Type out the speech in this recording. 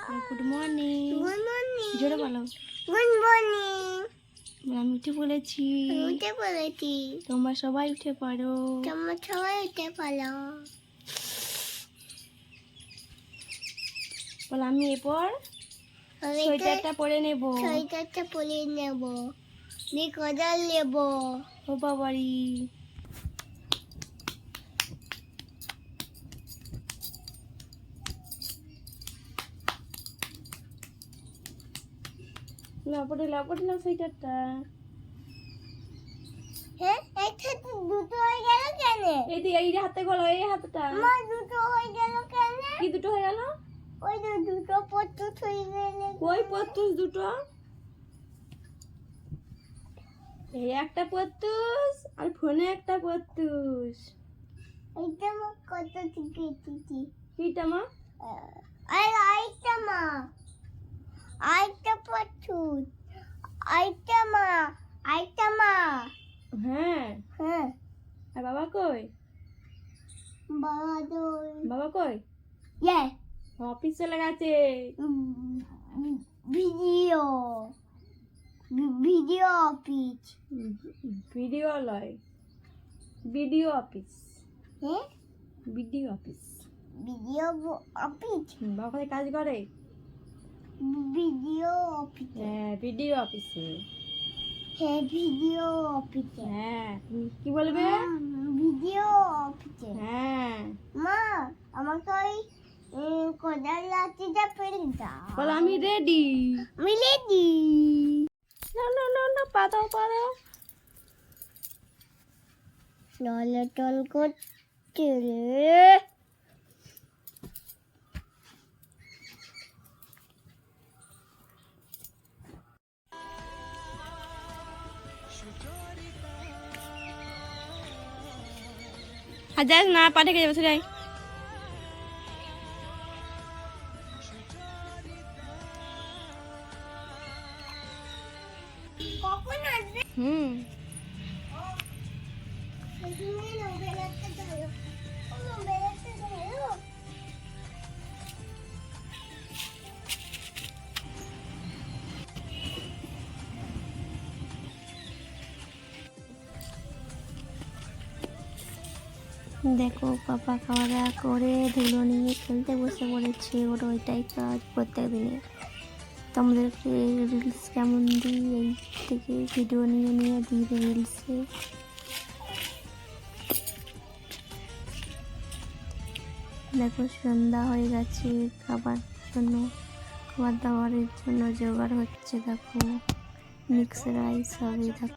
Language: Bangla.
Good morning. Good morning. জোরে বলো। Good morning. আমি উঠে পড়েছি। উঠে পড়েছি। তোমরা সবাই উঠে পড়ো। তোমরা সবাই উঠে পড়ো। বল আমি এরপর সোয়েটারটা পরে নেব। সোয়েটারটা পরে নেব। দিয়ে কোদাল নেব। ও বাবারি। লাপড়ে সোয়েটারটা। হ্যাঁ, এটা তো দুটো হয়ে গেল কেন? এই হাতে গলো, এই হাতটা। মা দুটো হয়ে গেল কেন? কি দুটো হয়ে গেল? ওই তো দুটো পট্টুস হয়ে গেল। কই পত্তুস দুটো? এই একটা পত্তুস আর ফোনে একটা পত্তুস। এইটা মা কত টিকেছি। কিটা মা? আইটা মা। আইটা পট্টুস। আইটা মা। আইটা মা। হ্যাঁ। হ্যাঁ। আর বাবা কই? বাবা কই? ইয়ে অফিস চলে গেছে। Video video office. ভিডিও লয়, বিডিও অফিস। হ্যাঁ, বিডিও অফিস। Video office. বাবা কোথায় কাজ করে? Video office. হ্যাঁ, বিডিও অফিসে। হ্যাঁ, ভিডিও অফিসে। হ্যাঁ, তুমি কি বলবে? ভিডিও অফিসে। হ্যাঁ। মা আমাকে ওই কোদাল লাঠিটা ফেলে দাও। বল আমি রেডি। আমি রেডি। না পাতাও পারো। টল করতে রে। আর যাস না, পাঠে গিয়ে বসে যাই। কখন আসবে? দেখো পাপা খাওয়া দাওয়া করে ধুলো নিয়ে খেলতে বসে পড়েছে। ওর ওইটাই কাজ প্রত্যেক দিনে। তোমাদেরকে রিলস কেমন দিই এই থেকে ভিডিও নিয়ে দিই রিলসে। দেখো সন্ধ্যা হয়ে গেছে, খাবার দাবারের জন্য জোগাড় হচ্ছে। দেখো মিক্স রাইস হবে। দেখো